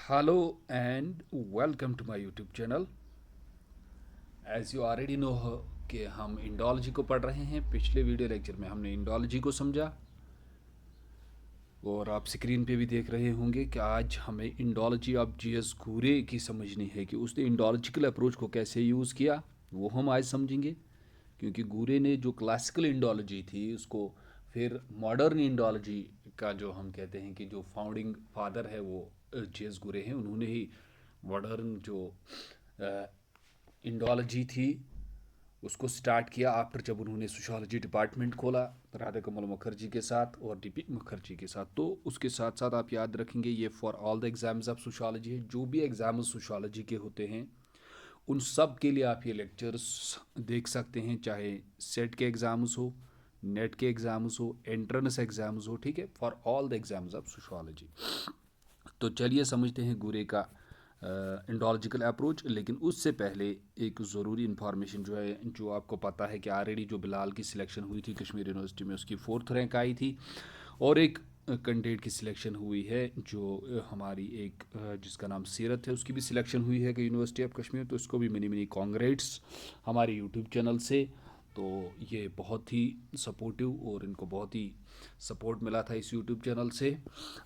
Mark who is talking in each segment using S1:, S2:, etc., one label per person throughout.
S1: Hello and welcome to my YouTube channel. As you already know कि हम Indology को पढ़ रहे हैं। पिछले वीडियो लेक्चर में हमने इंडोलॉजी को समझा और आप स्क्रीन पे भी देख रहे होंगे कि आज हमें इंडोलॉजी ऑफ जीएस घूरे की समझनी है कि उसने इंडोलॉजिकल अप्रोच को कैसे यूज़ किया, वो हम आज समझेंगे। क्योंकि घूरे ने जो क्लासिकल इंडोलॉजी थी उसको फिर मॉडर्न इंडोलॉजी का जो हम कहते हैं कि जो फाउंडिंग फादर है वो जीएस घूरे हैं। उन्होंने ही मॉडर्न जो इंडोलॉजी थी उसको स्टार्ट किया आफ्टर जब उन्होंने सोशोलॉजी डिपार्टमेंट खोला राधा कमल मुखर्जी के साथ और डीपी मुखर्जी के साथ। तो उसके साथ साथ आप याद रखेंगे ये for all the exams of sociology है। जो भी एग्जाम सोशोलॉजी के होते हैं उन सब के लिए आप ये लेक्चर्स देख सकते हैं, चाहे सेट के एग्ज़ाम्स हो, नेट के एग्ज़ाम्स हो, एंट्रेंस एग्ज़ाम्स हो, ठीक है, for all the exams of sociology. तो चलिए समझते हैं गुरे का इंडोलॉजिकल अप्रोच। लेकिन उससे पहले एक ज़रूरी इन्फॉर्मेशन जो है, जो आपको पता है कि ऑलरेडी जो बिलाल की सिलेक्शन हुई थी कश्मीर यूनिवर्सिटी में उसकी 4th रैंक आई थी और एक कैंडिडेट की सिलेक्शन हुई है जो हमारी एक जिसका नाम सीरत है, उसकी भी सिलेक्शन हुई है कि यूनिवर्सिटी ऑफ कश्मीर। तो इसको भी मिनी मिनी कॉन्ग्रेट्स हमारे यूट्यूब चैनल से। तो ये बहुत ही सपोर्टिव और इनको बहुत ही सपोर्ट मिला था इस यूट्यूब चैनल से।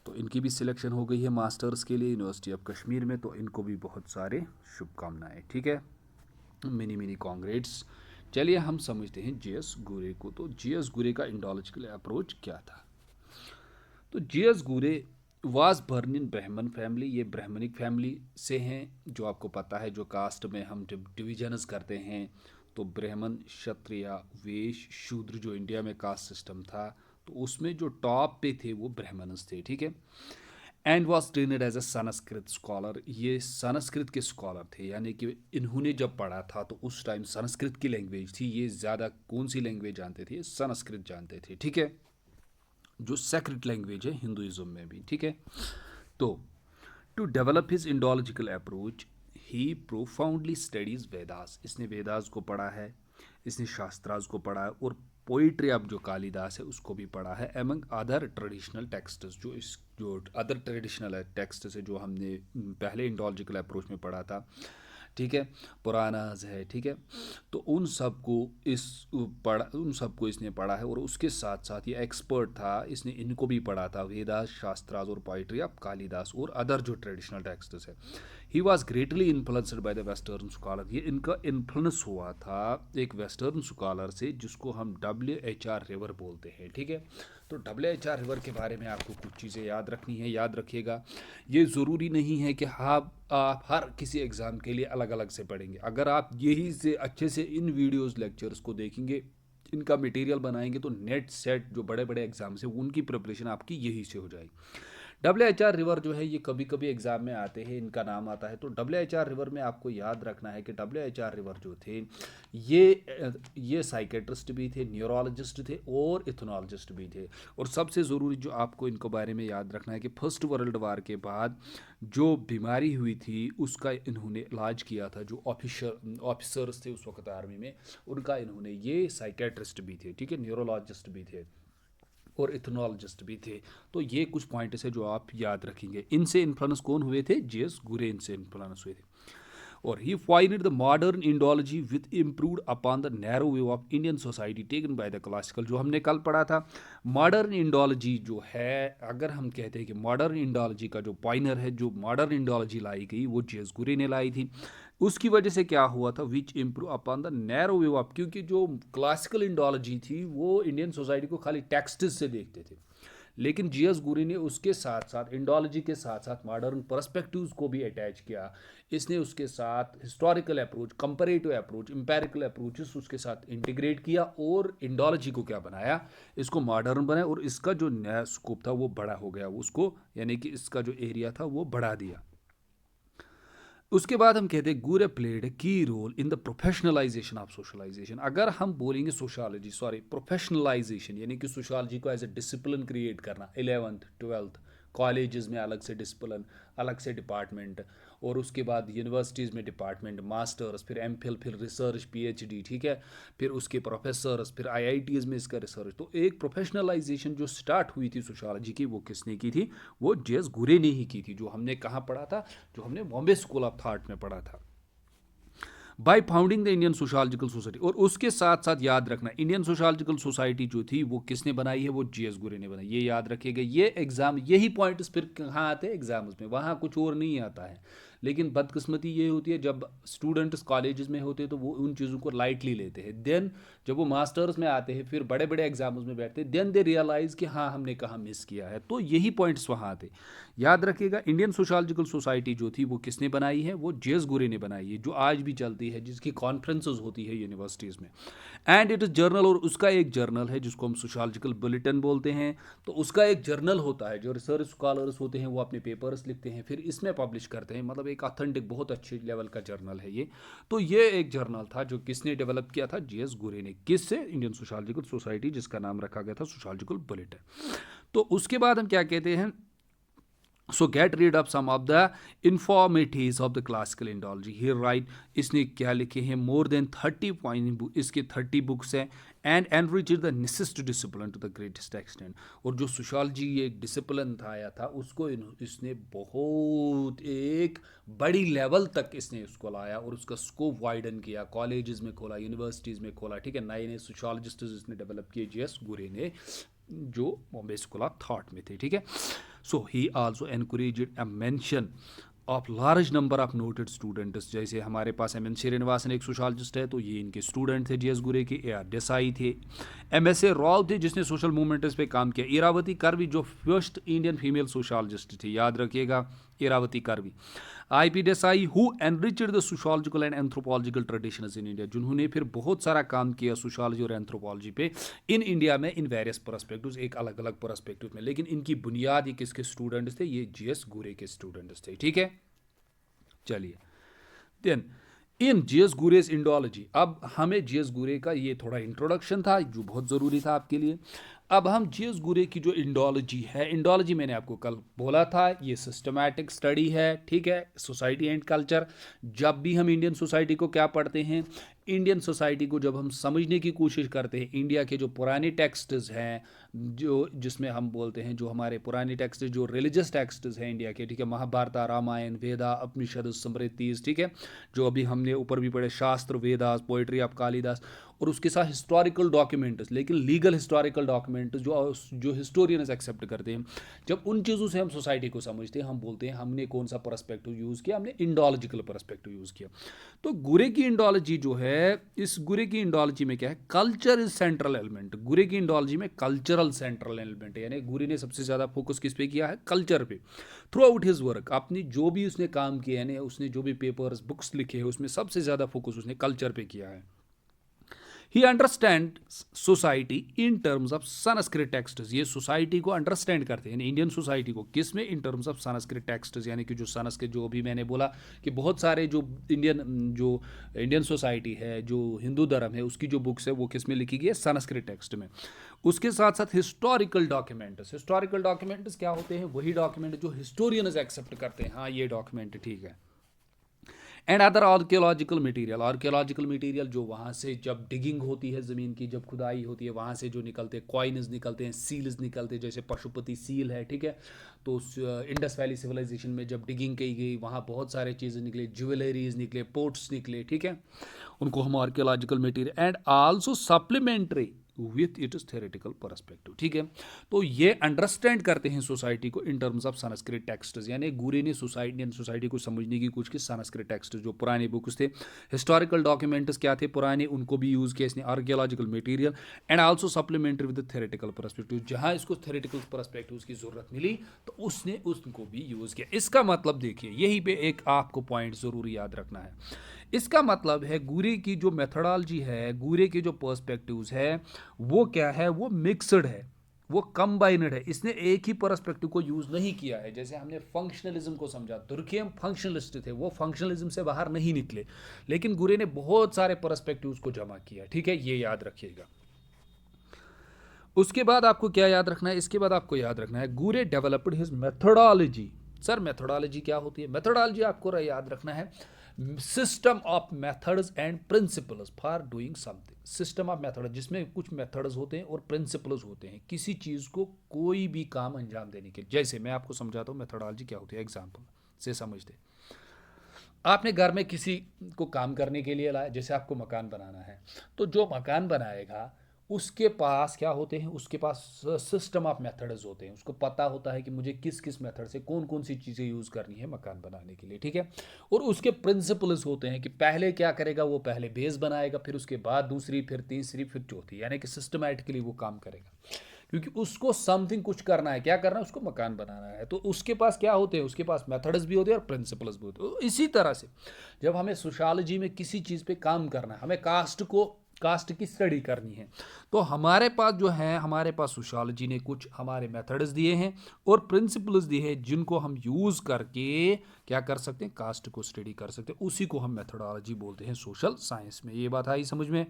S1: तो इनकी भी सिलेक्शन हो गई है मास्टर्स के लिए यूनिवर्सिटी ऑफ कश्मीर में। तो इनको भी बहुत सारे शुभकामनाएं, ठीक है, मिनी मिनी कॉन्ग्रेट्स। चलिए हम समझते हैं जीएस गुरे को। तो जीएस गुरे का इंडोलॉजिकल अप्रोच क्या था। तो जीएस गुरे वाज बर्न इन ब्राह्मण फैमिली। ये ब्राह्मणिक फैमिली से हैं। जो आपको पता है जो कास्ट में हम जब डिविजन्स करते हैं तो ब्राह्मण, क्षत्रिय, वैश्य, शूद्र जो इंडिया में कास्ट सिस्टम था तो उसमें जो टॉप पे थे वो ब्राह्मणस थे, ठीक है। And was trained as a Sanskrit scholar. ये संस्कृत के स्कॉलर थे, यानी कि इन्होंने जब पढ़ा था तो उस टाइम संस्कृत की लैंग्वेज थी। ये ज़्यादा कौन सी लैंग्वेज जानते थे? संस्कृत जानते थे, ठीक है, जो सेक्रेट लैंग्वेज है हिंदुइज्म में भी, ठीक है। तो to develop his Indological approach he profoundly studies Vedas. इसने वेदास को पढ़ा है, इसने शास्त्रास को पढ़ा है और पोइट्री अब जो कालिदास है उसको भी पढ़ा है एमंग अदर ट्रेडिशनल टेक्स्ट्स। जो अदर ट्रेडिशनल टेक्स्ट है जो हमने पहले इंडोलॉजिकल अप्रोच में पढ़ा था, ठीक है, पुरानाज है, ठीक है। तो उन सबको इसने पढ़ा है और उसके साथ साथ ये एक्सपर्ट था, इसने इनको भी पढ़ा था, वेदास, शास्त्रास और पोइट्री ऑफ कालिदास और अदर जो ट्रेडिशनल टेक्स्ट्स है। He was greatly influenced by the western scholar. ये इनका इन्फ्लुएंस हुआ था एक वेस्टर्न स्कॉलर से जिसको हम WHR रिवर बोलते हैं, ठीक है। तो WHR रिवर के बारे में आपको कुछ चीज़ें याद रखनी है, याद रखिएगा। ये ज़रूरी नहीं है कि आप हर किसी एग्ज़ाम के लिए अलग अलग से पढ़ेंगे। अगर आप यही से अच्छे से इन वीडियोस लेक्चर्स को देखेंगे, इनका मटेरियल बनाएंगे तो नेट सेट जो बड़े बड़े एग्ज़ाम्स हैं उनकी प्रिपरेशन आपकी यही से हो जाएगी। WHR रिवर जो है ये कभी कभी एग्ज़ाम में आते हैं, इनका नाम आता है। तो WHR रिवर में आपको याद रखना है कि WHR रिवर जो थे ये साइकेट्रिस्ट भी थे, न्यूरोलॉजिस्ट थे और इथोनॉलजिस्ट भी थे। और सबसे ज़रूरी जो आपको इनको बारे में याद रखना है कि फर्स्ट वर्ल्ड वार के बाद जो बीमारी हुई थी उसका इन्होंने इलाज किया था। जो ऑफिसर्स थे उस वक्त आर्मी में, उनका इन्होंने, ये साइकेट्रिस्ट भी थे, ठीक है, न्यूरोलॉजिस्ट भी थे और इथनोलॉजिस्ट भी थे। तो ये कुछ पॉइंट्स है जो आप याद रखेंगे। इनसे इन्फ्लुएंस कौन हुए थे? जीएस गुरे इनसे इन्फ्लुएंस हुए थे। और he find the modern Indology with improved upon the narrow way of Indian society taken by the classical. जो हमने कल पढ़ा था, मॉडर्न इंडोलॉजी जो है, अगर हम कहते हैं कि मॉडर्न इंडोलॉजी का जो पॉइनर है, जो मॉडर्न इंडोलॉजी लाई गई वो जेस गुरे ने लाई थी। उसकी वजह से क्या हुआ था? Which improve upon the narrow way of, क्योंकि जो क्लासिकल इंडोलॉजी थी वो इंडियन सोसाइटी को खाली टेक्स्ट से देखते थे। लेकिन जीएस गुरी ने उसके साथ साथ इंडोलॉजी के साथ साथ मॉडर्न पर्सपेक्टिव्स को भी अटैच किया। इसने उसके साथ historical approach, comparative approach, empirical approaches उसके साथ इंटीग्रेट किया और इंडोलॉजी को क्या बनाया? इसको मॉडर्न बनाया और इसका जो नया स्कोप था वो बड़ा हो गया, उसको यानी कि इसका जो एरिया था वो बढ़ा दिया। उसके बाद हम कहते हैं Ghurye played key role in the professionalization of socialization. अगर हम बोलेंगे सोशोलॉजी, सॉरी, प्रोफेशनलाइजेशन यानी कि सोशोलॉजी को एज ए डिसिप्लिन क्रिएट करना, 11th 12th कॉलेजेस में अलग से डिसिप्लिन, अलग से डिपार्टमेंट, और उसके बाद यूनिवर्सिटीज़ में डिपार्टमेंट, मास्टर्स, फिर एमफिल, फिर रिसर्च, पीएचडी, ठीक है, फिर उसके प्रोफेसर्स, फिर आईआईटीज़ में इसका रिसर्च। तो एक प्रोफेशनलाइजेशन जो स्टार्ट हुई थी सोशियोलॉजी की, वो किसने की थी? वो जे.एस. गुरे ने ही की थी, जो हमने कहाँ पढ़ा था? जो हमने बॉम्बे स्कूल ऑफ थॉट में पढ़ा था, by founding the Indian Sociological Society. और उसके साथ साथ याद रखना, इंडियन सोशोलॉजिकल सोसाइटी जो थी वो किसने बनाई है? वो जे.एस. गुरे ने बनाई। ये याद रखिएगा। ये एग्जाम, यही पॉइंट्स फिर कहाँ आते हैं? एग्जाम्स में। वहाँ कुछ और नहीं आता है। लेकिन बदकिस्मती ये होती है, जब स्टूडेंट्स कॉलेजेस में होते हैं तो वो उन चीज़ों को लाइटली लेते हैं। देन जब वो मास्टर्स में आते हैं, फिर बड़े बड़े एग्जाम्स में बैठते हैं, देन दे रियलाइज़ कि हाँ, हमने कहाँ मिस किया है। तो यही पॉइंट्स वहाँ आते। याद रखिएगा, इंडियन सोशोलॉजिकल सोसाइटी जो थी वो किसने बनाई है? वो जे.एस. गुरे ने बनाई है, जो आज भी चलती है, जिसकी कॉन्फ्रेंसेस होती है यूनिवर्सिटीज़ में। एंड इट इज़ जर्नल, और उसका एक जर्नल है जिसको हम सोशोलॉजिकल बुलेटिन बोलते हैं। तो उसका एक जर्नल होता है, जो रिसर्च स्कॉलर्स होते हैं वो अपने पेपर्स लिखते हैं, फिर इसमें पब्लिश करते हैं। मतलब एक ऑथेंटिक, बहुत अच्छे लेवल का जर्नल है ये। तो ये एक जर्नल था जो किसने डेवलप किया था? जे.एस. गुरे ने। किससे? इंडियन सोशोलॉजिकल सोसाइटी, जिसका नाम रखा गया था सोशोलॉजिकल बुलेटिन। तो उसके बाद हम क्या कहते हैं? So get rid of some of the informatives of the classical Indology. Here write, इसने क्या लिखे हैं? More than 30 पॉइंट, इसके 30 बुक्स हैं। And enrich the nascent discipline to the greatest extent. और जो सोशोलॉजी एक डिसिप्लिन था आया था, उसको इसने बहुत एक बड़ी लेवल तक इसने उसको लाया और उसका स्कोप वाइडन किया, कॉलेजेस में खोला, यूनिवर्सिटीज़ में खोला, ठीक है। नए नए सोशोलॉजिस्ट इसने डेवलप किए, जे.एस. गुरे ने, जो बॉम्बे स्कूल ऑफ थॉट में थे, ठीक है। So he also encouraged a mention of large number of noted students. जैसे हमारे पास एम एन श्रीनिवासन एक सोशोलॉजिस्ट है, तो ये इनके स्टूडेंट थे जे.एस. गुरे के। ए.आर. देसाई थे, एम.एस.ए. राव थे जिसने सोशल मूवमेंट्स पे काम किया, इरावती करवी जो फर्स्ट इंडियन फीमेल सोशोलॉजिस्ट थी, याद रखिएगा, Irawati Karve. I P. Desai who enriched the sociological and anthropological traditions in India, जिन्होंने फिर बहुत सारा काम किया सोशोलॉजी और एंथ्रोपोलॉजी पे इन इंडिया में, इन वेरियस परस्पेक्टिव्स, एक अलग अलग परस्पेक्टिव में। लेकिन इनकी बुनियाद ये किसके स्टूडेंट्स थे? ये जे.एस. गुरे के स्टूडेंट्स थे, ठीक है। चलिए, then in JS. Gurez Indology. अब हमें जे.एस. गुरे का ये थोड़ा इंट्रोडक्शन था जो बहुत ज़रूरी था आपके लिए। अब हम जे.एस. गुरे की जो इंडोलॉजी है, इंडोलॉजी मैंने आपको कल बोला था, ये सिस्टमैटिक स्टडी है, ठीक है, सोसाइटी एंड कल्चर। जब भी हम इंडियन सोसाइटी को क्या पढ़ते हैं, इंडियन सोसाइटी को जब हम समझने की कोशिश करते हैं, इंडिया के जो पुराने टेक्स्ट्स हैं, जो जिसमें हम बोलते हैं, जो हमारे पुराने टेक्स्ट, जो रिलीजियस टेक्स्ट्स हैं इंडिया के, ठीक है, महाभारत, रामायण, वेदा, उपनिषद, स्मृतिज, ठीक है, जो अभी हमने ऊपर भी पढ़े, शास्त्र, वेदास, पोइट्री ऑफ कालिदास, और उसके साथ हिस्टोरिकल डॉक्यूमेंट्स, लेकिन लीगल हिस्टोरिकल डॉक्यूमेंट्स जो हिस्टोरियंस एक्सेप्ट करते हैं। जब उन चीज़ों से हम सोसाइटी को समझते हैं, हम बोलते हैं हमने कौन सा परस्पेक्टिव यूज़ किया? हमने इंडोलॉजिकल परस्पेक्टिव यूज़ किया। तो गुरे की इंडोलॉजी जो है, इस गुरे की इंडोलॉजी में क्या है? Culture is central element. गुरे की इंडोलॉजी में कल्चरल सेंट्रल एलिमेंट है, यानी गुरे ने सबसे ज़्यादा फोकस किस पे किया है? कल्चर पे। थ्रू आउट हिज वर्क, अपनी जो भी उसने काम किया है, उसने जो भी पेपर्स, बुक्स लिखे हैं, उसमें सबसे ज़्यादा फोकस उसने कल्चर पे किया है। ही understand society in terms of Sanskrit texts. ये सोसाइटी को अंडरस्टैंड करते हैं, इंडियन सोसाइटी को, किस में? इन टर्म्स ऑफ संस्कृत टेक्स्ट्स, यानी कि जो संस्कृत, जो अभी मैंने बोला कि बहुत सारे जो इंडियन सोसाइटी है, जो हिंदू धर्म है, उसकी जो बुक्स है वो किस में लिखी गई है? संस्कृत टेक्स्ट में। उसके साथ साथ हिस्टोरिकल डॉक्यूमेंट्स। हिस्टोरिकल डॉक्यूमेंट्स क्या होते हैं? वही डॉक्यूमेंट जो हिस्टोरियंस एक्सेप्ट करते हैं, हाँ ये डॉक्यूमेंट ठीक है। And other archaeological material. Archaeological material जो वहाँ से जब डिगिंग होती है ज़मीन की, जब खुदाई होती है, वहाँ से जो निकलते हैं कॉइन्स निकलते हैं, सील्स निकलते हैं, जैसे पशुपति सील है, ठीक है। तो इंडस वैली सिविलाइजेशन में जब डिगिंग की गई, वहाँ बहुत सारे चीज़ें निकले, ज्वेलरीज निकले, पोर्ट्स निकले, ठीक है, उनको हम archaeological material. And also supplementary with it is theoretical perspective, ठीक है। तो ये अंडरस्टैंड करते हैं सोसाइटी को इन टर्म्स ऑफ संस्कृत टेक्स्ट्स, यानी गुरे ने सोसाइटी को समझने की कोशिश की। संस्कृत टेक्स्ट जो पुराने बुक्स थे, हिस्टोरिकल डॉक्यूमेंट्स क्या थे पुराने, उनको भी यूज़ किया इसने, archaeological material, and also supplementary with theoretical perspective. जहाँ इसको थेरेटिकल परस्पेक्टिव की ज़रूरत मिली तो उसने उसको भी यूज़ किया। इसका मतलब देखिए, यहीं पे एक आपको पॉइंट ज़रूरी याद रखना है। इसका मतलब है गुरे की जो मेथोडोलॉजी है, गुरे के जो पर्सपेक्टिव्स है, वो क्या है? वो मिक्सड है, वो कंबाइनड है। इसने एक ही पर्सपेक्टिव को यूज नहीं किया है। जैसे हमने फंक्शनलिज्म को समझा, तुर्कियम फंक्शनलिस्ट थे, वो फंक्शनलिज्म से बाहर नहीं निकले, लेकिन गुरे ने बहुत सारे पर्सपेक्टिव्स को जमा किया, ठीक है, ये याद रखिएगा। उसके बाद आपको क्या याद रखना है, इसके बाद आपको याद रखना है गुरे developed his methodology. Sir methodology क्या होती है? मेथोडोलॉजी आपको याद रखना है system of methods and principles for doing something. System of method जिसमें कुछ मेथड्स होते हैं और प्रिंसिपल्स होते हैं किसी चीज़ को कोई भी काम अंजाम देने के लिए। जैसे मैं आपको समझाता हूँ मेथोडोलॉजी क्या होती है, एग्जाम्पल से समझते। आपने घर में किसी को काम करने के लिए लाया, जैसे आपको मकान बनाना है, तो जो मकान बनाएगा उसके पास क्या होते हैं, उसके पास सिस्टम ऑफ मेथड्स होते हैं। उसको पता होता है कि मुझे किस किस मेथड से कौन कौन सी चीज़ें यूज़ करनी है मकान बनाने के लिए, ठीक है। और उसके प्रिंसिपल्स होते हैं कि पहले क्या करेगा, वो पहले बेस बनाएगा, फिर उसके बाद दूसरी, फिर तीसरी, फिर चौथी, यानी कि सिस्टमैटिकली वो काम करेगा, क्योंकि उसको समथिंग कुछ करना है। क्या करना है? उसको मकान बनाना है। तो उसके पास क्या होते हैं, उसके पास मेथड्स भी होते हैं और प्रिंसिपल्स भी होते हैं। इसी तरह से जब हमें सोशियोलॉजी में किसी चीज़ पे काम करना है, हमें कास्ट की स्टडी करनी है, तो हमारे पास जो है, हमारे पास सोशियोलॉजी ने कुछ हमारे मेथड्स दिए हैं और प्रिंसिपल्स दिए हैं जिनको हम यूज़ करके क्या कर सकते हैं, कास्ट को स्टडी कर सकते हैं। उसी को हम मेथोडोलॉजी बोलते हैं सोशल साइंस में। ये बात आई समझ में?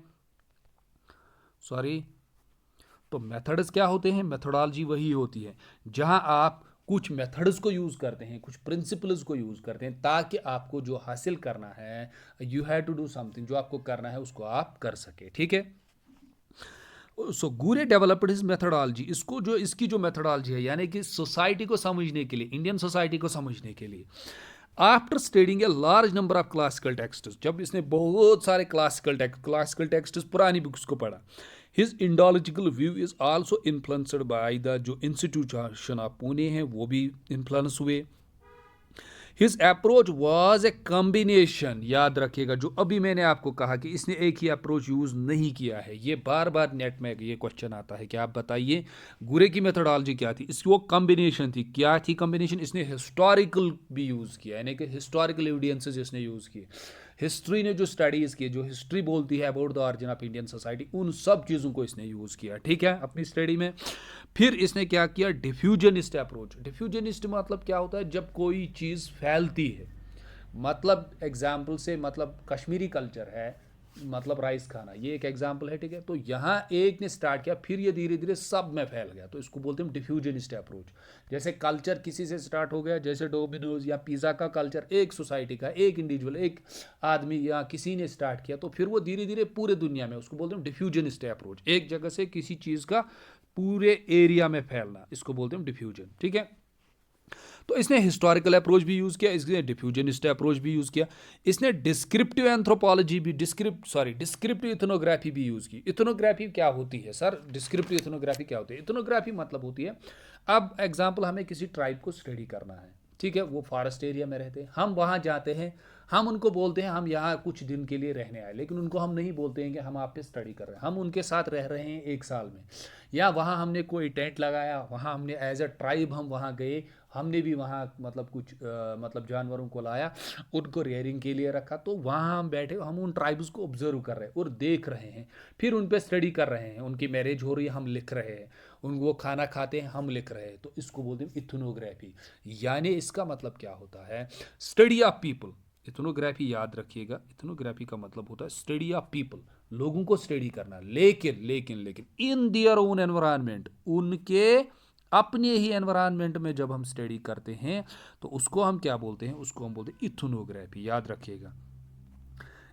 S1: सॉरी। तो मेथड्स क्या होते हैं? मेथोडोलॉजी वही होती है जहां आप कुछ मेथड्स को यूज़ करते हैं, कुछ प्रिंसिपल्स को यूज़ करते हैं, ताकि आपको जो हासिल करना है, you have to do something, जो आपको करना है उसको आप कर सके, ठीक है। सो गुरे डेवलप्ड हिज मेथोडोलॉजी। इसको जो इसकी जो मेथोडोलॉजी है, यानी कि सोसाइटी को समझने के लिए, इंडियन सोसाइटी को समझने के लिए, after studying a large number of classical texts, जब इसने बहुत सारे क्लासिकल टेक्स्ट्स पुरानी बुक्स को पढ़ा, his Indological view is also influenced by the जो इंस्टीट्यूशन ऑफ पुणे हैं वो भी इन्फ्लुएंस हुए। His approach was a combination, याद रखिएगा जो अभी मैंने आपको कहा कि इसने एक ही अप्रोच यूज़ नहीं किया है। ये बार बार नेट में ये क्वेश्चन आता है कि आप बताइए गुरे की मेथोडोलॉजी क्या थी। इसकी वो कॉम्बिनेशन थी। क्या थी कॉम्बिनेशन? इसने हिस्टोरिकल भी यूज़ किया, यानी कि हिस्टोरिकल एविडेंसेस इसने यूज़ किए। हिस्ट्री ने जो स्टडीज़ की, जो हिस्ट्री बोलती है about the origin of Indian society, उन सब चीज़ों को इसने यूज़ किया, ठीक है, अपनी स्टडी में। फिर इसने क्या किया? Diffusionist approach. डिफ्यूजनिस्ट मतलब क्या होता है? जब कोई चीज़ फैलती है, मतलब एग्जाम्पल से, मतलब कश्मीरी कल्चर है, मतलब राइस खाना, ये एक एग्जाम्पल है, ठीक है। तो यहाँ एक ने स्टार्ट किया, फिर ये धीरे धीरे सब में फैल गया, तो इसको बोलते हैं डिफ्यूजनिस्ट अप्रोच। जैसे कल्चर किसी से स्टार्ट हो गया, जैसे डोमिनोज या पिज़्ज़ा का कल्चर एक सोसाइटी का, एक इंडिविजुअल, एक आदमी या किसी ने स्टार्ट किया, तो फिर वो धीरे धीरे पूरे दुनिया में, उसको बोलते हैं डिफ्यूजनिस्ट अप्रोच। एक जगह से किसी चीज़ का पूरे एरिया में फैलना, इसको बोलते हैं डिफ्यूजन, ठीक है। तो इसने हिस्टोरिकल अप्रोच भी यूज़ किया, इसने डिफ्यूजनिस्ट अप्रोच भी यूज़ किया, इसने डिस्क्रिप्टिव एंथ्रोपोलॉजी भी, डिस्क्रिप्टिव इथनोग्राफी भी यूज़ की। इथनोग्राफी क्या होती है सर? डिस्क्रिप्टिव इथनोग्राफी क्या होती है? इथनोग्राफी मतलब होती है, अब एग्जाम्पल, हमें किसी ट्राइब को स्टडी करना है, ठीक है, वो फॉरेस्ट एरिया में रहते हैं, हम वहाँ जाते हैं, हम उनको बोलते हैं हम यहाँ कुछ दिन के लिए रहने आए, लेकिन उनको हम नहीं बोलते हैं कि हम आप पे स्टडी कर रहे हैं, हम उनके साथ रह रहे हैं एक साल में, या वहाँ हमने कोई टेंट लगाया, वहाँ हमने एज अ ट्राइब हम वहाँ गए, हमने भी वहाँ मतलब कुछ मतलब जानवरों को लाया, उनको रेयरिंग के लिए रखा, तो वहाँ हम बैठे, हम उन ट्राइब्स को ऑब्जर्व कर रहे हैं और देख रहे हैं, फिर उन पे स्टडी कर रहे हैं, उनकी मैरिज हो रही है हम लिख रहे हैं, उन वो खाना खाते हैं हम लिख रहे हैं, तो इसको बोलते हैं इथनोग्राफी। यानी इसका मतलब क्या होता है? Study of people. इथनोग्राफी याद रखिएगा, इथनोग्राफी का मतलब होता है स्टडी ऑफ पीपल, लोगों को स्टडी करना, लेकिन लेकिन लेकिन इन दियर ओन एनवायरनमेंट, उनके अपने ही एनवायरनमेंट में जब हम स्टडी करते हैं तो उसको हम क्या बोलते हैं? उसको हम बोलते हैं इथनोग्राफी, याद रखिएगा।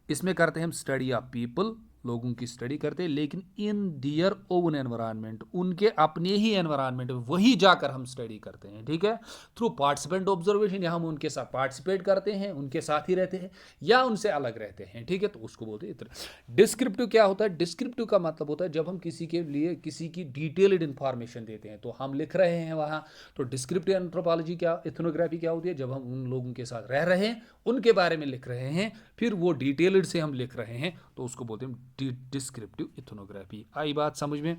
S1: इसमें करते हैं हम स्टडी ऑफ पीपल, लोगों की स्टडी करते हैं, लेकिन इन दियर ओन एनवायरनमेंट, उनके अपने ही एनवायरनमेंट में वही जाकर हम स्टडी करते हैं, ठीक है, थ्रू पार्टिसिपेंट ऑब्जर्वेशन, या हम उनके साथ पार्टिसिपेट करते हैं, उनके साथ ही रहते हैं या उनसे अलग रहते हैं, ठीक है, तो उसको बोलते हैं इतना। डिस्क्रिप्टिव क्या होता है? डिस्क्रिप्टिव का मतलब होता है जब हम किसी के लिए किसी की डिटेल्ड इंफॉर्मेशन देते हैं, तो हम लिख रहे हैं वहाँ, तो डिस्क्रिप्टिव एंथ्रोपोलॉजी क्या, इथनोग्राफी क्या होती है? जब हम उन लोगों के साथ रह रहे हैं, उनके बारे में लिख रहे हैं, फिर वो डिटेल्ड से हम लिख रहे हैं, तो उसको बोलते हैं डिस्क्रिप्टिव इथनोग्राफी। आई बात समझ में?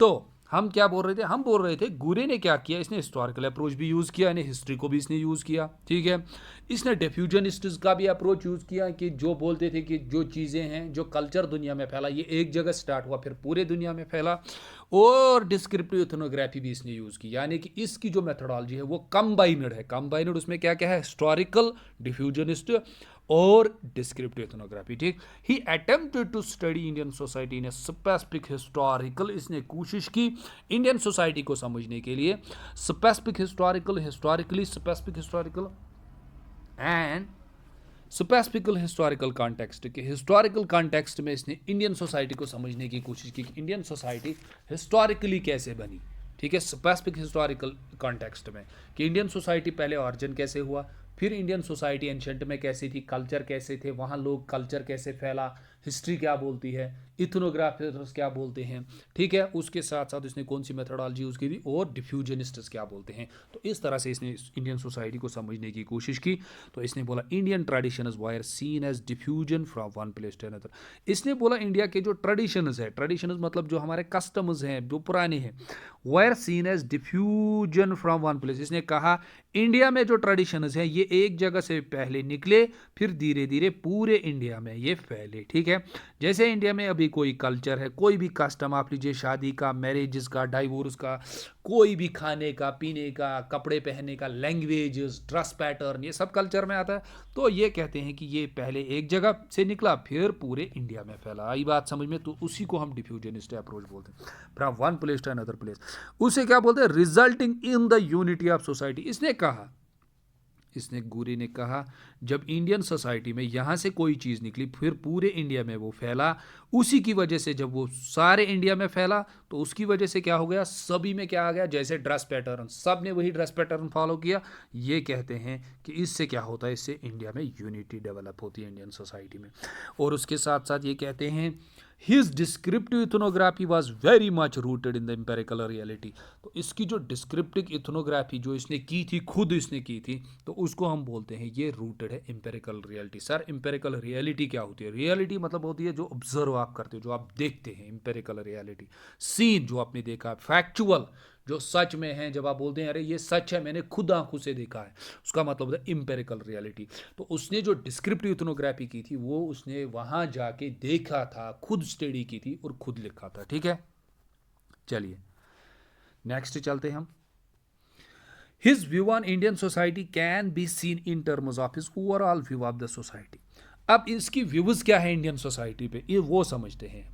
S1: तो हम क्या बोल रहे थे? हम बोल रहे थे गुरे ने क्या किया, इसने हिस्टोरिकल अप्रोच भी यूज़ किया, यानी हिस्ट्री को भी इसने यूज़ किया, ठीक है। इसने डिफ्यूजनिस्ट्स का भी अप्रोच यूज़ किया, कि जो बोलते थे कि जो चीज़ें हैं, जो कल्चर दुनिया में फैला, ये एक जगह स्टार्ट हुआ फिर पूरे दुनिया में फैला। और डिस्क्रिप्टिव इथनोग्राफी भी इसने यूज़ की, यानी कि इसकी जो मेथोडोलॉजी है वो कंबाइनड है। कंबाइनड उसमें क्या क्या है? हिस्टोरिकल, डिफ्यूजनिस्ट और डिस्क्रिप्टिव इथनोग्राफी। ठीक, he attempted to study Indian society in a specific historical, इसने कोशिश की इंडियन सोसाइटी को समझने के लिए specific historical, historically specific historical and specifical historical context के हिस्टोरिकल कॉन्टेक्स्ट में इसने इंडियन सोसाइटी को समझने की कोशिश की कि इंडियन सोसाइटी हिस्टोरिकली कैसे बनी। ठीक है, स्पेसिफिक हिस्टोरिकल कॉन्टेक्स्ट में कि इंडियन सोसाइटी पहले ऑरिजिन कैसे हुआ, फिर इंडियन सोसाइटी एंशंट में कैसी थी, कल्चर कैसे थे, वहाँ लोग कल्चर कैसे फैला, हिस्ट्री क्या बोलती है, इथनोग्राफर्स क्या बोलते हैं। ठीक है, उसके साथ साथ इसने कौन सी मेथोडोलॉजी यूज़ की थी और डिफ्यूजनिस्ट्स क्या बोलते हैं। तो इस तरह से इसने इंडियन सोसाइटी को समझने की कोशिश की। तो इसने बोला Indian traditions were seen as diffusion from one place to another. इसने बोला इंडिया के जो ट्रेडिशंस है, ट्रेडिशंस मतलब जो हमारे कस्टम्स हैं जो पुराने हैं, were seen as diffusion from one place. इसने कहा इंडिया में जो ट्रेडिशंस हैं ये एक जगह से पहले निकले, फिर धीरे धीरे पूरे इंडिया में ये फैले। ठीक है, जैसे इंडिया में अभी कोई कल्चर है, कोई भी कस्टम आप लीजिए, शादी का, मैरिजेस का, डाइवोर्स का, कोई भी खाने का, पीने का, कपड़े पहनने का, लैंग्वेजेस, ड्रेस पैटर्न, ये सब कल्चर में आता है। तो ये कहते हैं कि ये पहले एक जगह से निकला फिर पूरे इंडिया में फैला। आई बात समझ में? तो उसी को हम डिफ्यूजनिस्ट अप्रोच बोलते हैं, from one place to another place. उसे क्या बोलते हैं? Resulting in the unity of society. इसने गुरी ने कहा जब इंडियन सोसाइटी में यहाँ से कोई चीज़ निकली फिर पूरे इंडिया में वो फैला, उसी की वजह से जब वो सारे इंडिया में फैला तो उसकी वजह से क्या हो गया, सभी में क्या आ गया, जैसे ड्रेस पैटर्न, सब ने वही ड्रेस पैटर्न फॉलो किया। ये कहते हैं कि इससे क्या होता है, इससे इंडिया में यूनिटी डेवलप होती है इंडियन सोसाइटी में। और उसके साथ साथ ये कहते हैं his descriptive ethnography was very much rooted in the empirical reality. तो इसकी जो डिस्क्रिप्टिव इथनोग्राफी जो इसने की थी, खुद इसने की थी, तो उसको हम बोलते हैं ये रूटेड है empirical reality. Sir empirical reality क्या होती है? रियलिटी मतलब होती है जो ऑब्जर्व आप करते हो, जो आप देखते हैं, एम्पेरिकल रियलिटी। सीन जो आपने देखा, फैक्चुअल जो सच में है, जब आप बोलते हैं अरे ये सच है, मैंने खुद आंखों से देखा है, उसका मतलब होता है एम्पेरिकल रियलिटी। तो उसने जो डिस्क्रिप्टिव इथनोग्राफी की थी वो उसने वहां जाके देखा था, खुद स्टडी की थी और खुद लिखा था। ठीक है, चलिए नेक्स्ट चलते हैं हम। His view on Indian society can be seen in terms of his overall view of the society. अब इसकी व्यूज क्या है इंडियन सोसाइटी पे, ये वो समझते हैं।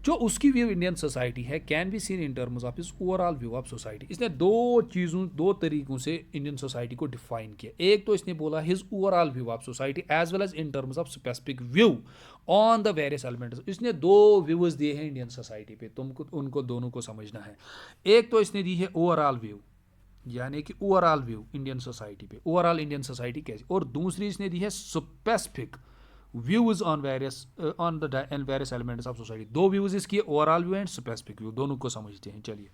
S1: जो उसकी व्यू इंडियन सोसाइटी है can be seen in terms of his overall view of society. इसने दो तरीकों से इंडियन सोसाइटी को डिफाइन किया। एक तो इसने बोला his overall view of society as well as in terms of specific view on the various elements. इसने दो व्यूज दिए हैं इंडियन सोसाइटी पे, तुमको उनको दोनों को समझना है। एक तो इसने दी है ओवरऑल व्यू, यानी कि ओवरऑल व्यू इंडियन सोसाइटी पे, ओवरऑल इंडियन सोसाइटी कैसी, और दूसरी इसने दी है specific views on various on the various elements of society. दो व्यूज इसकी, overall view and specific view, दोनों को समझते हैं। चलिए,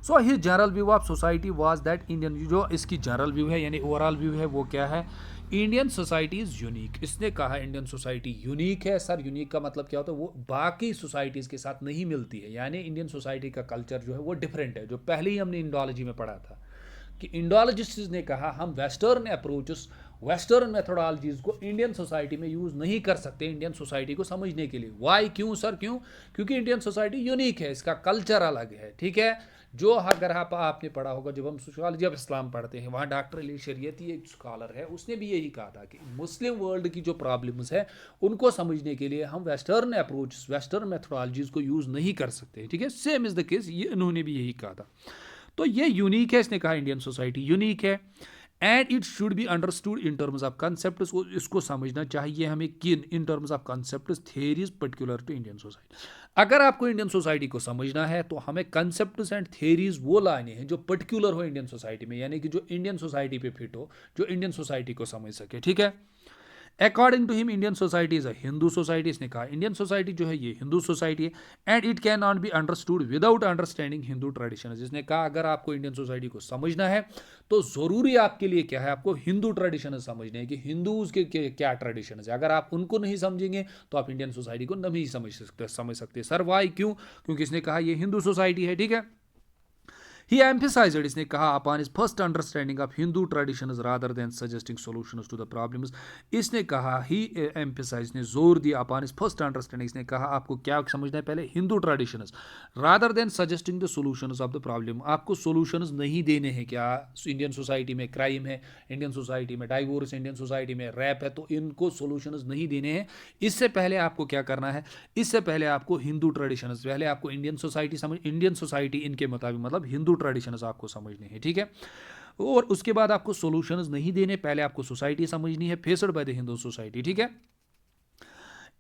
S1: so his general view of society was that Indian, जो इसकी जनरल व्यू है यानी ओवरऑल व्यू है वो क्या है, इंडियन सोसाइटी इज यूनिक। इसने कहा इंडियन सोसाइटी यूनिक है। सर यूनिक का मतलब क्या होता है? वो बाकी सोसाइटीज़ के साथ नहीं मिलती है, यानी इंडियन सोसाइटी का कल्चर जो है वो डिफरेंट है, जो पहले ही हमने इंडोलॉजी में पढ़ा था कि इंडोलॉजिस्ट ने कहा हम वेस्टर्न अप्रोचेस, वेस्टर्न मेथोडोलॉजीज को इंडियन सोसाइटी में यूज़ नहीं कर सकते इंडियन सोसाइटी को समझने के लिए। वाई, क्यों सर, क्यों? क्योंकि इंडियन सोसाइटी यूनिक है, इसका कल्चर अलग है। ठीक है, जो अगर आपने पढ़ा होगा, जब हम सोशियोलॉजी ऑफ इस्लाम पढ़ते हैं, वहाँ डॉक्टर अली शरीयती एक स्कॉलर है, उसने भी यही कहा था कि मुस्लिम वर्ल्ड की जो प्रॉब्लम्स है उनको समझने के लिए हम वेस्टर्न अप्रोच, वेस्टर्न मेथोडोलॉजीज को यूज़ नहीं कर सकते। ठीक है, सेम इज़ द केस, ये इन्होंने भी यही कहा था। तो ये यूनिक है, इसने कहा इंडियन सोसाइटी यूनिक है and it should be understood in terms of concept. इसको समझना चाहिए हमें किन, in terms of concept, theories particular to Indian society. अगर आपको इंडियन सोसाइटी को समझना है तो हमें कंसेप्ट्स एंड थेरीज वो लाने हैं जो पर्टिकुलर हो इंडियन सोसाइटी में, यानी कि जो इंडियन सोसाइटी पे फिट हो, जो इंडियन सोसाइटी को समझ सके। ठीक है, according to him Indian society is a Hindu society. इसने कहा इंडियन सोसाइटी जो है ये हिंदू सोसाइटी है and it can not be understood without understanding Hindu tradition. जिसने कहा अगर आपको इंडियन सोसाइटी को समझना है तो ज़रूरी आपके लिए क्या है, आपको हिंदू ट्रेडिशन समझने हैं कि हिंदूज के क्या ट्रेडिशन है। अगर आप उनको नहीं समझेंगे तो आप इंडियन सोसाइटी को नहीं समझ सकते। सर वाई, क्यों? क्योंकि इसने कहा ये हिंदू सोसाइटी है। ठीक है, ही एम्फेसाइज्ड, इसने कहा upon his first understanding of Hindu traditions rather than suggesting solutions to the problems. इसने कहा ही एम्फेसाइज, ने जोर दिया अपॉन हिज फर्स्ट अंडरस्टैंडिंग, इसने कहा आपको क्या समझना है पहले, Hindu traditions rather than suggesting the solutions of the problem. आपको सॉल्यूशंस नहीं देने हैं। क्या इंडियन सोसाइटी में क्राइम है, इंडियन सोसाइटी में डाइवोर्स, इंडियन सोसाइटी में रैप है, तो इनको सॉल्यूशंस नहीं देने हैं। इससे पहले आपको क्या करना है, इससे पहले आपको हिंदू ट्रेडिशंस, पहले आपको इंडियन सोसाइटी समझ, इंडियन सोसाइटी इनके मुताबिक मतलब हिंदू ट्रेडिशंस आपको समझने हैं, ठीक है। और उसके बाद आपको सॉल्यूशंस नहीं देने, पहले आपको सोसाइटी समझनी है, faced by the Hindu society, ठीक है।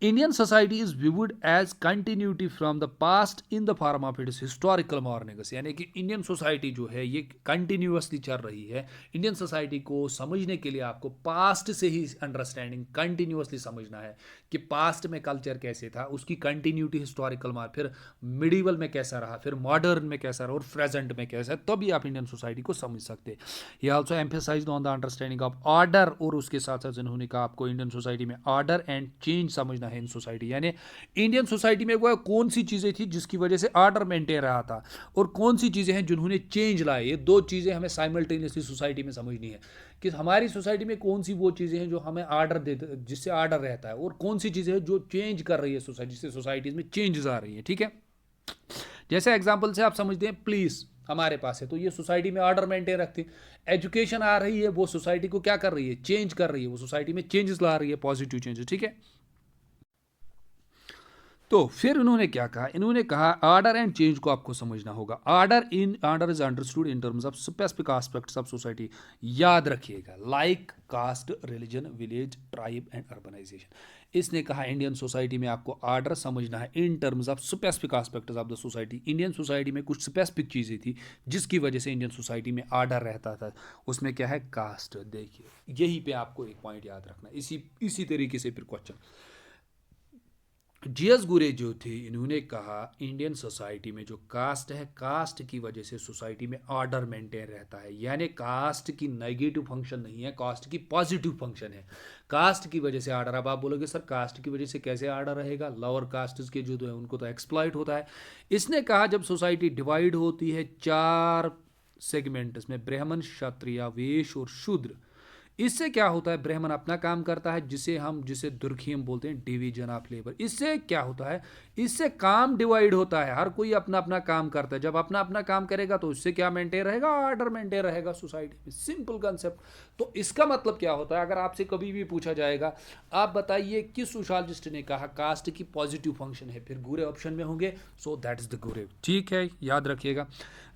S1: Indian society is viewed as continuity from the past in the form of its historical mournings, यानी कि इंडियन सोसाइटी जो है ये कंटिन्यूसली चल रही है। इंडियन सोसाइटी को समझने के लिए आपको पास्ट से ही अंडरस्टैंडिंग कंटिन्यूसली समझना है कि पास्ट में कल्चर कैसे था, उसकी कंटिन्यूटी हिस्टोरिकल मार, फिर मिडिवल में कैसा रहा, फिर मॉडर्न में कैसा रहा और प्रेजेंट में कैसा है, तभी आप इंडियन सोसाइटी को समझ सकते हैं। ये also emphasised on the understanding of order, और उसके साथ साथ इन्होंने कहा आपको इंडियन सोसाइटी में ऑर्डर एंड चेंज समझना है इन सोसाइटी, यानी इंडियन सोसाइटी में वो कौन सी चीजें थी जिसकी वजह से ऑर्डर मेंटेन रहा था, और कौन सी चीजें हैं जिन्होंने चेंज लाए। ये दो चीजें हमें साइमल्टेनियसली सोसाइटी में समझनी है कि हमारी सोसाइटी में कौन सी वो चीजें हैं जो हमें ऑर्डर देते, जिससे ऑर्डर रहता है, और कौन सी चीजें हैं जो चेंज कर रही है सोसाइटी, जिससे सोसाइटीज में चेंजेस आ रही है, ठीक है। जैसे एग्जाम्पल से आप समझते हैं पुलिस हमारे पास है, तो ये सोसाइटी में ऑर्डर मेंटेन रखती है। एजुकेशन आ रही है, वो सोसाइटी को क्या कर रही है, चेंज कर रही है, वो सोसाइटी में चेंजेस ला रही है, पॉजिटिव चेंजेस, ठीक है। तो फिर इन्होंने क्या कहा, इन्होंने कहा ऑर्डर एंड चेंज को आपको समझना होगा। Order is understood in terms of specific aspects of society, याद रखिएगा, like caste, religion, village, tribe and urbanization. इसने कहा इंडियन सोसाइटी में आपको ऑर्डर समझना है in terms of specific aspects of the society. Indian society में कुछ स्पेसिफिक चीज़ें थी जिसकी वजह से इंडियन सोसाइटी में ऑर्डर रहता था। उसमें क्या है, कास्ट। देखिए यहीं पे आपको एक पॉइंट याद रखना, इसी तरीके से फिर क्वेश्चन। जीएस गुरे जो थे, इन्होंने कहा इंडियन सोसाइटी में जो कास्ट है, कास्ट की वजह से सोसाइटी में ऑर्डर मेंटेन रहता है, यानी कास्ट की नेगेटिव फंक्शन नहीं है, कास्ट की पॉजिटिव फंक्शन है। कास्ट की वजह से ऑर्डर, अब आप बोलोगे सर कास्ट की वजह से कैसे ऑर्डर रहेगा, लोअर कास्ट के जो है उनको तो एक्सप्लॉइट होता है। इसने कहा जब सोसाइटी डिवाइड होती है चार सेगमेंट्स में, ब्राह्मण, क्षत्रिय, वैश्य और शूद्र, इससे क्या होता है, ब्राह्मण अपना काम करता है जिसे दुर्खियम बोलते हैं, डिवीजन ऑफ लेबर। इससे क्या होता है, इससे काम डिवाइड होता है, हर कोई अपना अपना काम करता है। जब अपना अपना काम करेगा तो इससे क्या मेंटेन रहेगा, ऑर्डर मेंटेन रहेगा सोसाइटी में, सिंपल कंसेप्ट। तो इसका मतलब क्या होता है, अगर आपसे कभी भी पूछा जाएगा आप बताइए किस सोशोलॉजिस्ट ने कहा कास्ट की पॉजिटिव फंक्शन है, फिर गुरे ऑप्शन में होंगे, सो दैट इज द गुरे, ठीक है, याद रखिएगा।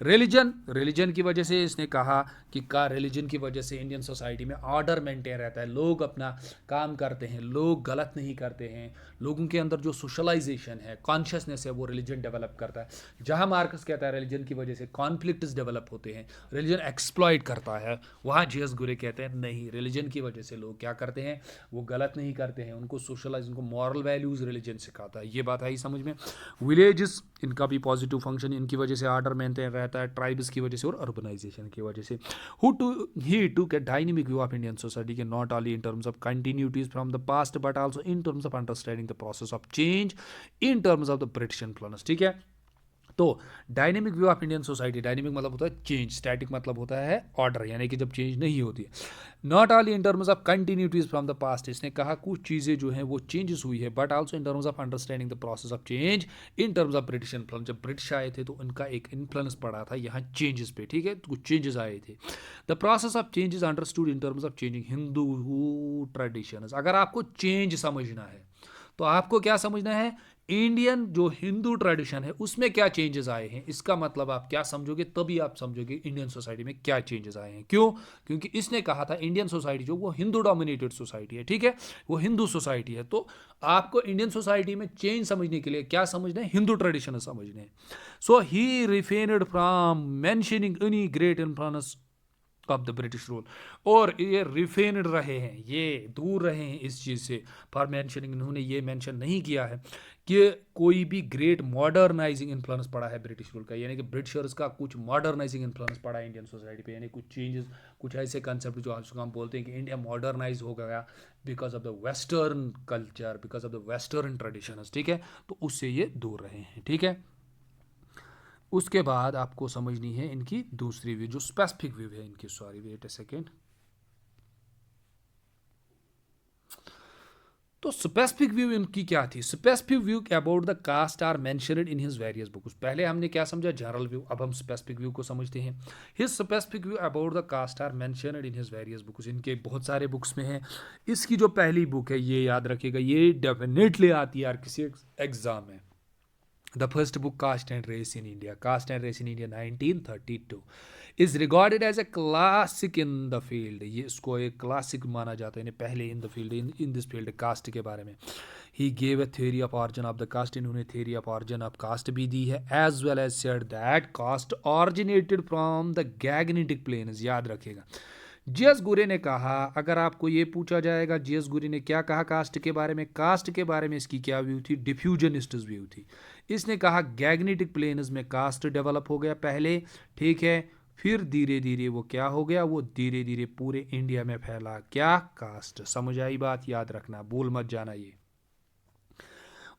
S1: रिलीजन की वजह से इसने कहा कि रिलीजन की वजह से इंडियन सोसाइटी में ऑर्डर मेंटेन रहता है, लोग अपना काम करते हैं, लोग गलत नहीं करते हैं, लोगों के अंदर जो सोशलाइजेशन है, कॉन्शियसनेस है, वो रिलीजन डेवलप करता है। जहां मार्कस कहता है रिलीजन की वजह से कॉन्फ्लिक्ट्स डेवलप होते हैं, रिलीजन एक्सप्लॉइट करता है, वहाँ जीएस गुरे कहते हैं नहीं, रिलीजन की वजह से लोग क्या करते हैं, वो गलत नहीं करते हैं, उनको सोशलाइज, उनको मॉरल वैल्यूज रिलीजन सिखाता है। ये बात आई समझ में। विलेजेस, इनका भी पॉजिटिव फंक्शन, इनकी वजह से ऑर्डर मेंटेन रहता है, ट्राइब्स की वजह से और अर्बनाइजेशन की वजह से। He took a dynamic view of Indian society, not only in terms of continuities from the past but also in terms of understanding the process of change in terms of the British influence, ठीक है। तो dynamic view of Indian society, dynamic मतलब होता है change, static मतलब होता है order, यानी कि जब चेंज नहीं होती है। Not only in terms of continuities from the past, इसने कहा कुछ चीज़ें जो हैं वो चेंजेस हुई है, but also in terms of understanding the process of change in terms of British influence. जब ब्रिटिश आए थे तो उनका एक इन्फ्लुएंस पड़ा था यहाँ चेंजेस पे, ठीक है, तो कुछ चेंजेस आए थे। The process of change is understood in terms of changing Hindu tradition. अगर आपको चेंज समझना है तो आपको क्या समझना है, इंडियन जो हिंदू ट्रेडिशन है उसमें क्या चेंजेस आए हैं, इसका मतलब आप क्या समझोगे, तभी आप समझोगे इंडियन सोसाइटी में क्या चेंजेस आए हैं। क्यों, क्योंकि इसने कहा था इंडियन सोसाइटी जो वो हिंदू डोमिनेटेड सोसाइटी है, ठीक है, वो हिंदू सोसाइटी है। तो आपको इंडियन सोसाइटी में चेंज समझने के लिए क्या समझना है, हिंदू ट्रेडिशन समझने हैं। So he refrained from mentioning any great influence of the British rule, और ये रिफेन्ड रहे हैं, ये दूर रहे हैं इस चीज़ से। फॉर मेंशनिंग, इन्होंने ये मेंशन नहीं किया है कि कोई भी ग्रेट मॉडर्नाइजिंग इन्फ्लुएंस पड़ा है ब्रिटिश रूल का, यानी कि ब्रिटिशर्स का कुछ मॉडर्नाइजिंग इन्फ्लुएंस पड़ा है इंडियन सोसाइटी पे, यानी कुछ चेंजेस, कुछ ऐसे कंसेप्ट जो हम बोलते हैं कि इंडिया मॉडर्नाइज हो गया because of the western culture, because of the western traditions, ठीक है, तो उससे ये दूर रहे हैं, ठीक है। उसके बाद आपको समझनी है इनकी दूसरी व्यू, जो स्पेसिफिक व्यू है इनकी। Sorry, wait a second. तो स्पेसिफिक व्यू इनकी क्या थी? Specific view about the caste are mentioned in his various books. पहले हमने क्या समझा? General view. अब हम स्पेसिफिक व्यू को समझते हैं। His specific view about the caste are mentioned in his various books. इनके बहुत सारे बुक्स में है। इसकी जो पहली बुक है, ये याद रखिएगा, ये डेफिनेटली आती है यार किसी एग्जाम में। The first book, Caste and Race in India, Caste and Race in India 1932, is regarded as a classic in the field. ये इसको एक क्लासिक माना जाता है, पहले in the field, in this field, caste के बारे में। He gave a theory of origin of the caste. इन्होंने theory of origin of caste भी दी है। As well as said that caste originated from the Gangetic plains. याद रखिएगा, GS गुरे ने कहा, अगर आपको ये पूछा जाएगा जीएस गुरे ने क्या कहा कास्ट के बारे में, कास्ट के बारे में इसकी क्या व्यू थी? डिफ्यूजनिस्ट व्यू थी। इसने कहा गैग्नेटिक प्लेन्स में कास्ट डेवलप हो गया पहले, ठीक है, फिर धीरे धीरे वो क्या हो गया? वो धीरे धीरे पूरे इंडिया में फैला। क्या? कास्ट। समझ आई बात? याद रखना, भूल मत जाना ये।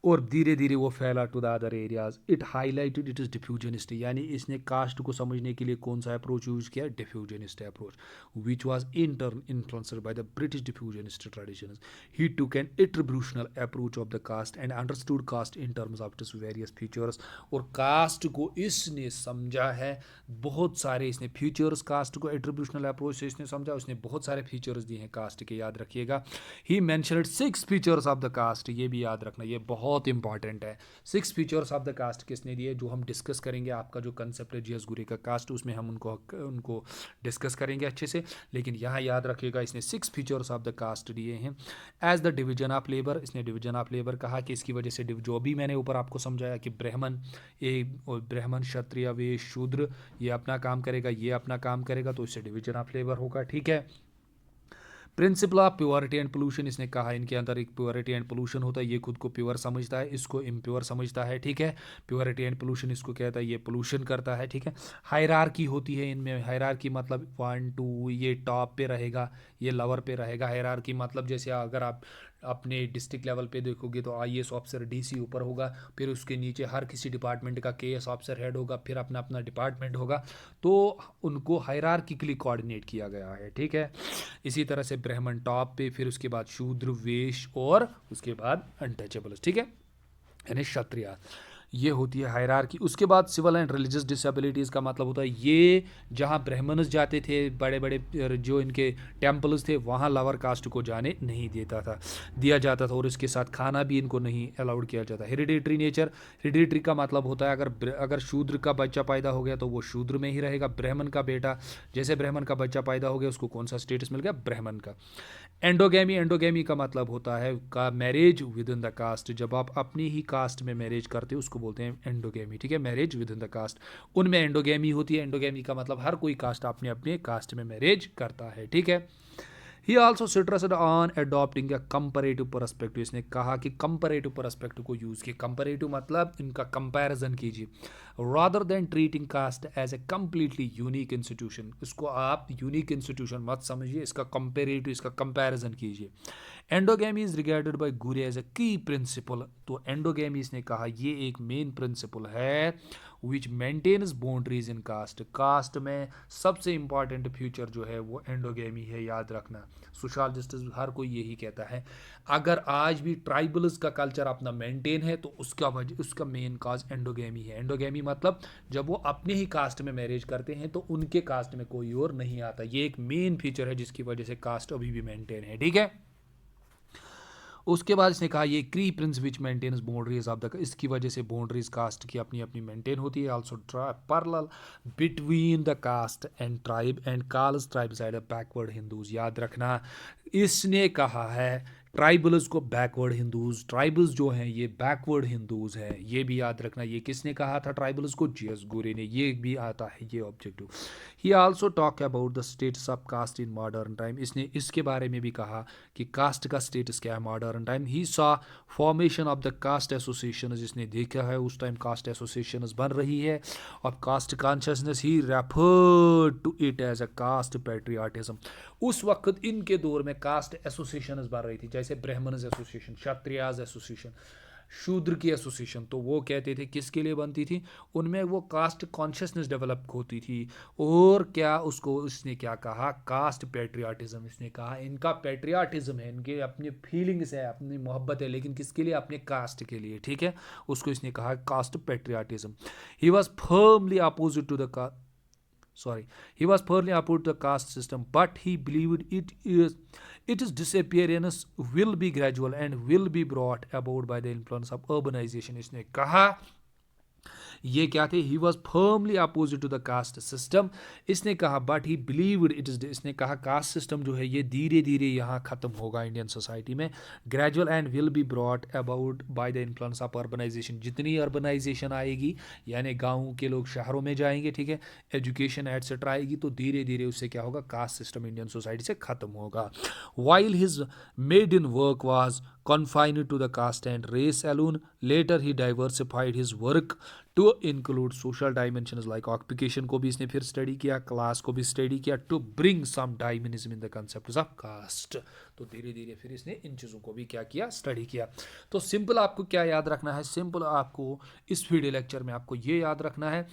S1: और धीरे धीरे वो फैला to the other areas. It highlighted it is diffusionist, यानी इसने कास्ट को समझने के लिए कौन सा अप्रोच यूज किया? Diffusionist approach, which was in turn influenced by the British diffusionist traditions. He took an attributional approach of the caste and understood caste in terms of its various features. और caste को इसने समझा है बहुत सारे, इसने features, caste को attributional approach से इसने समझा, उसने बहुत सारे फीचर्स दिए हैं कास्ट के, याद रखिएगा। He mentioned 6 features of the caste, ये भी याद रखना, ये बहुत इंपॉर्टेंट है। 6 फीचर्स ऑफ द कास्ट किसने दिए? जो हम डिस्कस करेंगे, आपका जो कंसेप्ट है जीएस गुरे का कास्ट, उसमें हम उनको डिस्कस करेंगे अच्छे से। लेकिन यहाँ याद रखिएगा, इसने 6 फीचर्स ऑफ द कास्ट दिए हैं। As the division of labour, इसने डिवीजन ऑफ लेबर कहा कि इसकी वजह से जो भी मैंने ऊपर आपको समझाया कि ब्राह्मण, क्षत्रिय, वैश्य, शूद्र, ये अपना काम करेगा, ये अपना काम करेगा, तो इससे डिवीजन ऑफ लेबर होगा, ठीक है। Principle of purity and pollution, इसने कहा इनके अंदर एक प्योरिटी एंड पोल्यूशन होता है, ये खुद को प्योर समझता है, इसको इम्प्योर समझता है, ठीक है। प्योरिटी एंड पोल्यूशन इसको कहता है, ये पोल्यूशन करता है, ठीक है। हायरार्की होती है इनमें। हायरार्की मतलब 1 2, ये टॉप पे रहेगा, ये लोअर पे रहेगा। हायरार्की मतलब जैसे अगर आप अपने डिस्ट्रिक्ट लेवल पे देखोगे तो आईएएस ऑफिसर डीसी ऊपर होगा, फिर उसके नीचे हर किसी डिपार्टमेंट का केएस ऑफिसर हेड होगा, फिर अपना अपना डिपार्टमेंट होगा, तो उनको हायरार्किकली कोऑर्डिनेट किया गया है, ठीक है। इसी तरह से ब्राह्मण टॉप पे, फिर उसके बाद शूद्र, वैश्य, और उसके बाद अनटचेबल्स, ठीक है, यानी क्षत्रिय। ये होती है हायरार्की। उसके बाद सिविल एंड रिलीजियस डिसेबिलिटीज़ का मतलब होता है ये जहाँ ब्राह्मण्स जाते थे, बड़े बड़े जो इनके टेम्पल्स थे, वहाँ लोअर कास्ट को जाने नहीं दिया जाता था, और इसके साथ खाना भी इनको नहीं अलाउड किया जाता। हेरिडेटरी नेचर, हेरिडेटरी का मतलब होता है अगर शूद्र का बच्चा पैदा हो गया तो वो शूद्र में ही रहेगा। ब्राह्मण का बेटा, जैसे ब्राह्मण का बच्चा पैदा हो गया, उसको कौन सा स्टेटस मिल गया? ब्राह्मण का। एंडोगेमी, एंडोगेमी का मतलब होता है का marriage within the caste. जब आप अपनी ही कास्ट में मैरिज करते हो उसको बोलते हैं एंडोगेमी, ठीक है, marriage within the caste. उनमें एंडोगेमी होती है। एंडोगेमी का मतलब हर कोई कास्ट अपने अपने कास्ट में मैरिज करता है, ठीक है। He also stressed on adopting a comparative perspective, इसने कहा कि कंपैरेटिव पर्सपेक्टिव को यूज़ किया। कंपैरेटिव मतलब इनका कंपैरिजन कीजिए, rather than treating caste as a completely unique institution. इसको आप यूनिक इंस्टीट्यूशन मत समझिए, इसका कंपैरेटिव, इसका कंपैरिजन कीजिए। एंडोगेमी इज रिगार्डेड बाय गुरे एज ए की प्रिंसिपल, तो एंडोगेमी इसने कहा ये एक मेन प्रिंसिपल है which maintains boundaries in caste. Caste में सबसे इंपॉर्टेंट फ्यूचर जो है वो एंडोगेमी है, याद रखना। सोशल हर कोई यही कहता है। अगर आज भी ट्राइबल्स का कल्चर अपना मेंटेन है तो उसका मेन काज एंडोगेमी है। एंडोगेमी मतलब जब वो अपने ही कास्ट में मैरिज करते हैं तो उनके कास्ट में कोई और नहीं आता। ये एक मेन फीचर है जिसकी वजह से कास्ट अभी भी मेंटेन है, ठीक है। उसके बाद इसने कहा ये क्री प्रिंस which maintains boundaries of the, इसकी वजह से बाउंड्रीज कास्ट की अपनी अपनी मेंटेन होती है। Also parallel between the caste and tribe and calls tribe side backward Hindus. याद रखना, इसने कहा है ट्राइबल्स को बैकवर्ड हिंदूज, ट्राइबल्स जो हैं ये बैकवर्ड हिंदूज हैं, ये भी याद रखना। ये किसने कहा था ट्राइबल्स को? जीएस गुरे ने। ये भी आता है ये objective. He also talk about the status of caste in modern time, इसने इसके बारे में भी कहा कि कास्ट का स्टेटस क्या है modern time. He saw formation of the caste association, जिसने देखा है उस टाइम कास्ट एसोसिएशन बन रही है। Of caste consciousness he referred to it as a caste patriotism. उस वक्त इनके दौर में कास्ट एसोसिएशन बन रही थी, जैसे ब्राह्मण्स एसोसिएशन, क्षत्रियाज एसोसिएशन। शूद्र की एसोसिएशन, तो वो कहते थे किसके लिए बनती थी, उनमें वो कास्ट कॉन्शियसनेस डेवलप होती थी। और क्या उसको इसने क्या कहा, कास्ट पेट्रियाटिज्म, इसने कहा इनका पेट्रियाटिज्म है, इनके अपनी फीलिंग्स है, अपनी मोहब्बत है, लेकिन किसके लिए, अपने कास्ट के लिए, ठीक है, उसको इसने कहा caste patriotism. He was firmly opposite to the sorry he was firmly opposed to the caste system, but he believed its disappearance will be gradual and will be brought about by the influence of urbanization। इसने कहा ये क्या थे, he was firmly opposite to the caste system, इसने कहा but he believed it is, इसने कहा caste system जो है ये धीरे धीरे यहाँ खत्म होगा इंडियन सोसाइटी में, gradual end will be brought about by the influence of urbanization. जितनी अर्बनाइजेशन आएगी यानी गाँव के लोग शहरों में जाएंगे, ठीक है, एजुकेशन एटसेट्रा आएगी, तो धीरे धीरे उससे क्या होगा, कास्ट सिस्टम इंडियन सोसाइटी से खत्म होगा। While his made in work was confined to the caste and race alone, later he diversified his work to include social dimensions like occupation को भी इसने फिर स्टडी किया, क्लास को भी स्टडी किया, to bring some dynamism in the concepts of caste। तो धीरे धीरे फिर इसने इन चीज़ों को भी क्या किया, स्टडी किया। तो सिंपल आपको क्या याद रखना है, सिंपल आपको इस वीडियो लेक्चर में आपको ये याद रखना है,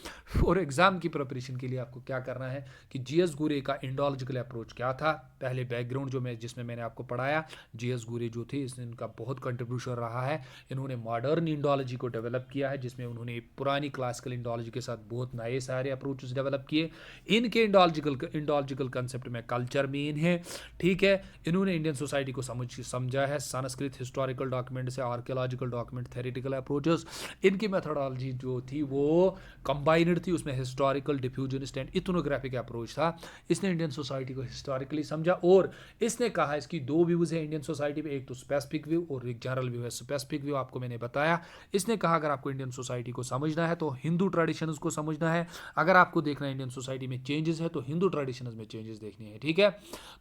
S1: और एग्जाम की प्रिपरेशन के लिए आपको क्या करना है कि जीएस गुरे का इंडोलॉजिकल अप्रोच क्या था, पहले बैकग्राउंड जो जिसमें मैंने आपको पढ़ाया, जीएस गुरे जो थे इसने इनका बहुत कंट्रीब्यूशन रहा है, इन्होंने मॉडर्न इंडोलॉजी को डेवलप किया है, जिसमें उन्होंने पुरानी क्लासिकल इंडोलॉजी के साथ बहुत नए सारे अप्रोचेस डेवलप किए। इनके इंडोलॉजिकल कंसेप्ट में कल्चर मेन है, ठीक है, इन्होंने इंडियन सोसाइटी को समझा है संस्कृत हिस्टोरिकल डॉक्यूमेंट से, आर्कियोलॉजिकल डॉक्यूमेंट, थेरेटिकल अप्रोचेस। इनकी मेथोडोलॉजी जो थी वो कंबाइनड थी, उसमें हिस्टोरिकल, डिफ्यूजनिस्ट एंड इथनोग्राफिक अप्रोच था। इसने इंडियन सोसाइटी को हिस्टोरिकली समझा, और इसने कहा इसकी दो व्यूज है इंडियन सोसाइटी पे, एक तो स्पेसिफिक व्यू और एक जनरल व्यू है। स्पेसिफिक व्यू आपको मैंने बताया, इसने कहा अगर आपको इंडियन सोसाइटी को समझना है तो हिंदू ट्रेडिशंस को समझना है, अगर आपको देखना है इंडियन सोसाइटी में चेंजेस है तो हिंदू ट्रेडिशंस में चेंजेस देखने हैं, ठीक है।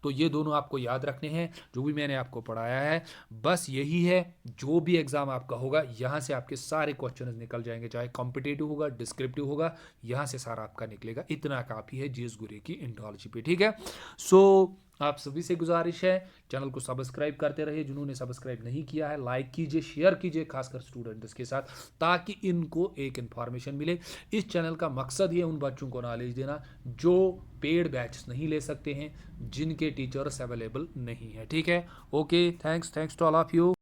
S1: तो ये दोनों आपको याद रखने हैं जो भी मैंने आपको पढ़ाया है, बस यही है। जो भी एग्जाम आपका होगा यहाँ से आपके सारे क्वेश्चन निकल जाएंगे, चाहे कॉम्पिटेटिव होगा, डिस्क्रिप्टिव होगा, यहाँ से सारा आपका निकलेगा, इतना काफ़ी है जीएस गुरे की इंडोलॉजी पे, ठीक है। सो आप सभी से गुजारिश है चैनल को सब्सक्राइब करते रहिए, जिन्होंने सब्सक्राइब नहीं किया है लाइक कीजिए, शेयर कीजिए, खासकर स्टूडेंट्स के साथ, ताकि इनको एक इन्फॉर्मेशन मिले। इस चैनल का मकसद ये उन बच्चों को नॉलेज देना जो पेड बैच नहीं ले सकते हैं, जिनके टीचर्स अवेलेबल नहीं है, ठीक है। Okay, thanks to all of you.